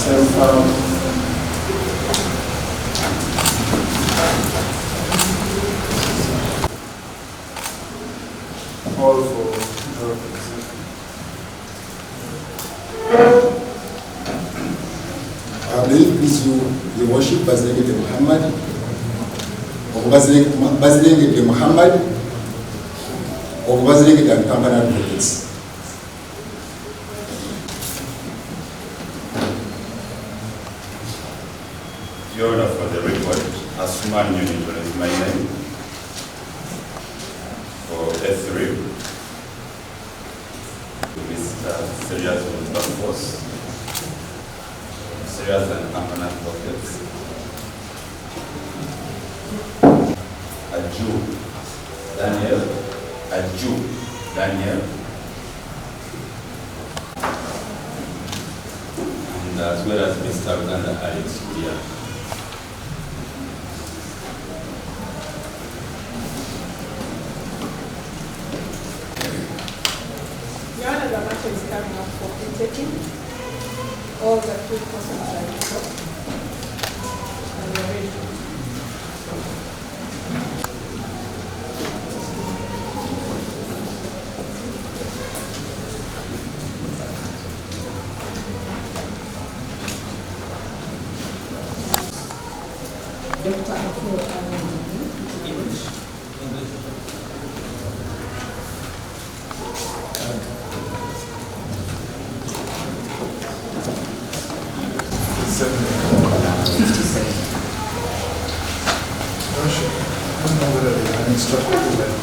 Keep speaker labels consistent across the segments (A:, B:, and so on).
A: All for
B: I believe this you worship Bazilenge Muhammad, or Bazilenge Muhammad, or Bazilenge Company Advocates.
C: Your Honor, for the record, Asuman Union is my name. For S3, Mr. Serious Municipal Force, Serious and Company Advocates, Aju Daniel, and as well as Mr. Uganda Alex here.
D: Your Honor, the matter is coming up for taking. All the three persons are in court. And we are ready. Dr. Akulira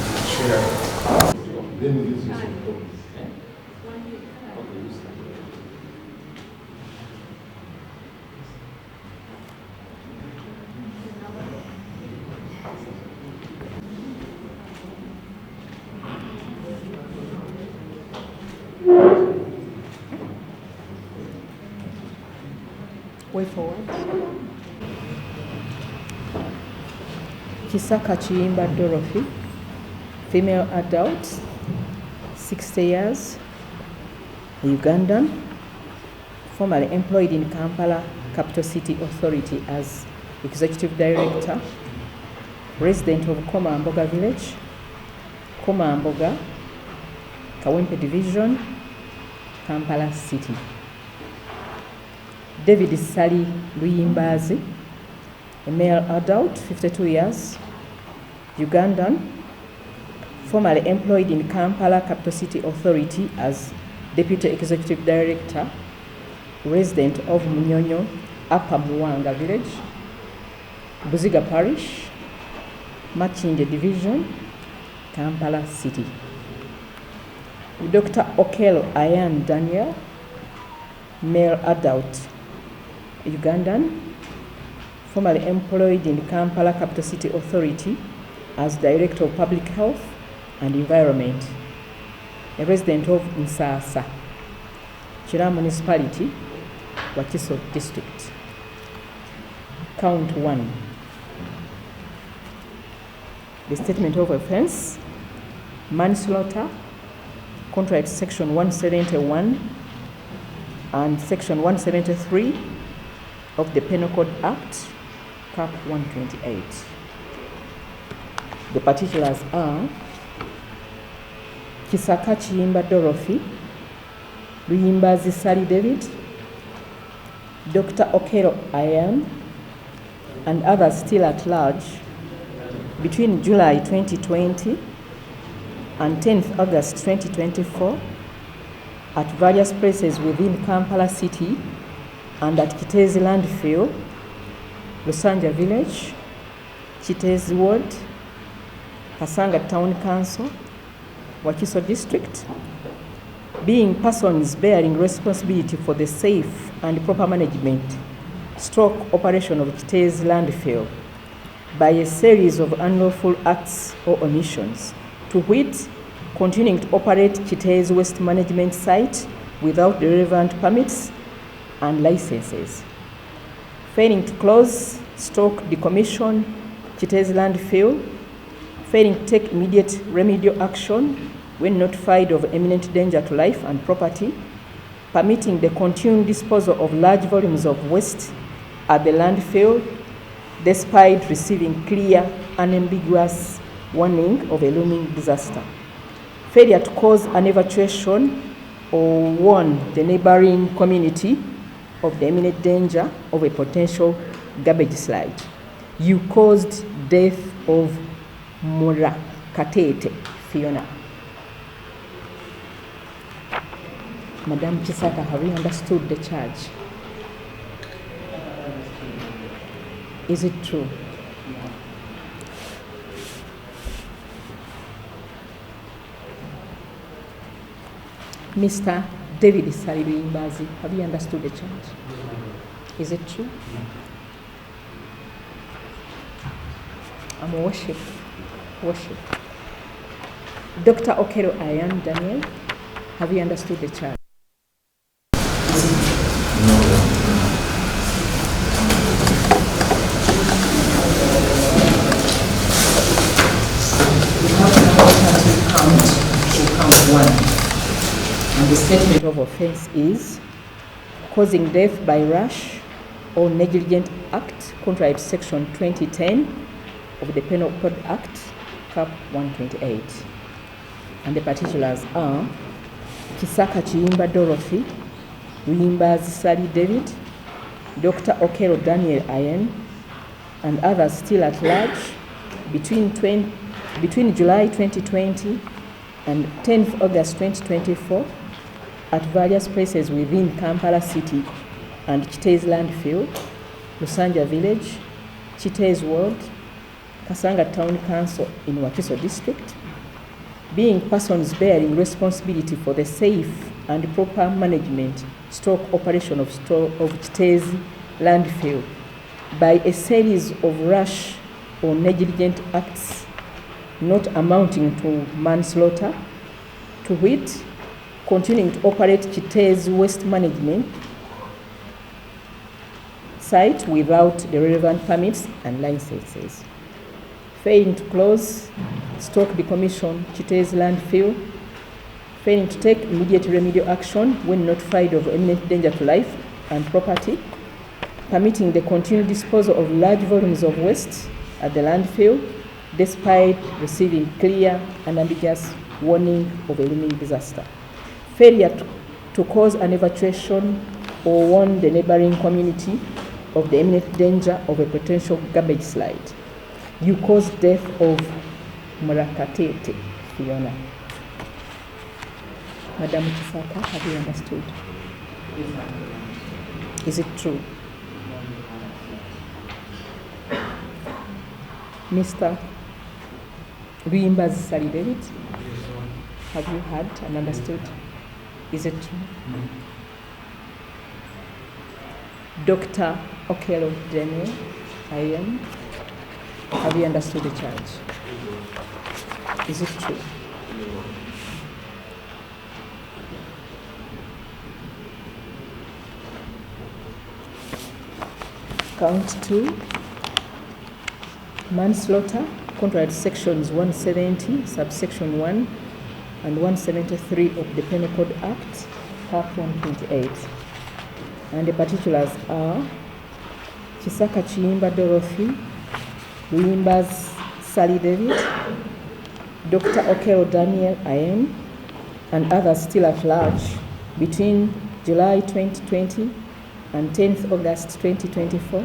D: KCCA. Way forward. Kisaka Dorothy, female adult, 60 years, Ugandan, formerly employed in Kampala Capital City Authority as Executive Director, resident of Komamboga Village, Komamboga, Kawempe Division, Kampala City. David Sally Luyimbazi, a male adult, 52 years, Ugandan, formerly employed in Kampala Capital City Authority as Deputy Executive Director, resident of Munyonyo, Upper Muwanga Village, Buziga Parish, Machinje Division, Kampala City. Dr. Okello Ayan Daniel, male adult, Ugandan, formerly employed in Kampala Capital City Authority as Director of Public Health and Environment, a resident of Nsasa, Chira Municipality, Wakiso District. Count 1. The statement of offense: manslaughter, contrary to Section 171 and Section 173 of the Penal Code Act, Cap 128. The particulars are Kisaka Dorothy, Luyimbazi Sally David, Dr. Okello Ayan, and others still at large between July 2020 and 10th August 2024 at various places within Kampala City and at Kitezi Landfill, Lusanja Village, Kitezi Ward, Kasanga Town Council, Wakiso District, being persons bearing responsibility for the safe and proper management, operation of Kitezi Landfill by a series of unlawful acts or omissions, to wit, continuing to operate Kitezi Waste Management Site without the relevant permits and licenses, failing to close, decommission Kitezi Landfill, failing to take immediate remedial action when notified of imminent danger to life and property, permitting the continued disposal of large volumes of waste at the landfill despite receiving clear, unambiguous warning of a looming disaster. Failure to cause an evacuation or warn the neighboring community of the imminent danger of a potential garbage slide. You caused death of Murakatete Fiona. Madam Kisaka, have you understood the charge? Is it true? Mr. David Salibimbazi, have you understood the charge? Is it true? I'm worship. Dr. Okero Ayan Daniel, have you understood the charge? Count one. And the statement of offense is causing death by rash or negligent act contrary to section 2010 of the Penal Code Act, Cap 128. And the particulars are Kisaka Chiyimba Dorothy, Wimbaz Sally David, Dr. Okero Daniel Ayen, and others still at large between July 2020 and 10th August 2024 at various places within Kampala City and Chite's Landfill, Lusanja Village, Chite's Ward, Kasanga Town Council in Wakiso District, being persons bearing responsibility for the safe and proper management operation of Chite's Landfill by a series of rash or negligent acts not amounting to manslaughter, to wit, continuing to operate Chite's waste management site without the relevant permits and licenses, failing to close, stock decommission Chite's landfill, failing to take immediate remedial action when notified of imminent danger to life and property, permitting the continued disposal of large volumes of waste at the landfill despite receiving clear and ambiguous warning of a looming disaster, failure to cause an evacuation or warn the neighboring community of the imminent danger of a potential garbage slide. You caused death of Murakatete Fiona. Madam Kisaka, have you understood? Is it true? Mr. Ruimbaz Sally David, have you heard and understood? Is it true? Dr. Okelo Daniel, have you understood the charge? Is it true? Count 2, manslaughter, contrary to sections 170, subsection 1, and 173 of the Penal Code Act, Part 128. And the particulars are Kisaka Chiyimba Dorothy, Wimbaz Sally David, Dr. Okero Daniel Ayen, and others still at large between July 2020 and 10th August 2024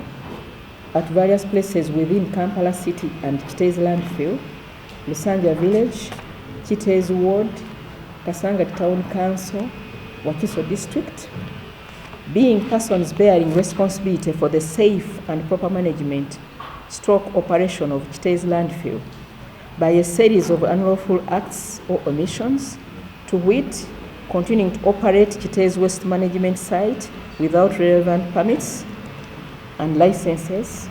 D: at various places within Kampala City and Chite's Landfill, Lusanja Village, Chite's Ward, Kasanga Town Council, Wakiso District, being persons bearing responsibility for the safe and proper management operation of Chite's Landfill by a series of unlawful acts or omissions, to wit, continuing to operate Chite's waste management site without relevant permits and licenses,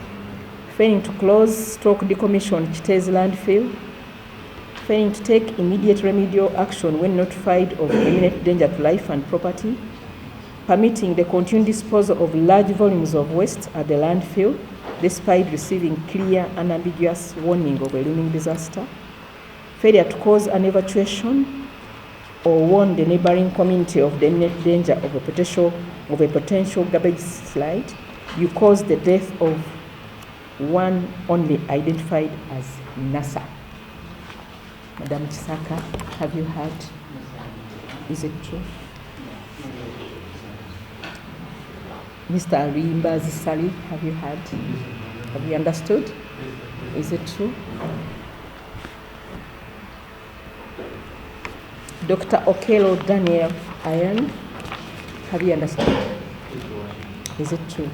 D: failing to close, decommission Chite's landfill, failing to take immediate remedial action when notified of imminent danger to life and property, permitting the continued disposal of large volumes of waste at the landfill despite receiving clear and ambiguous warning of a looming disaster, failure to cause an evacuation or warn the neighboring community of the imminent danger of a potential garbage slide, you caused the death of one only identified as Nasa. Madam Kisaka, have you heard? Is it true? Mr. Arimbazi Sali, have you heard? Have you understood? Is it true? Dr. Okelo Daniel Ayan, have you understood? Is it true?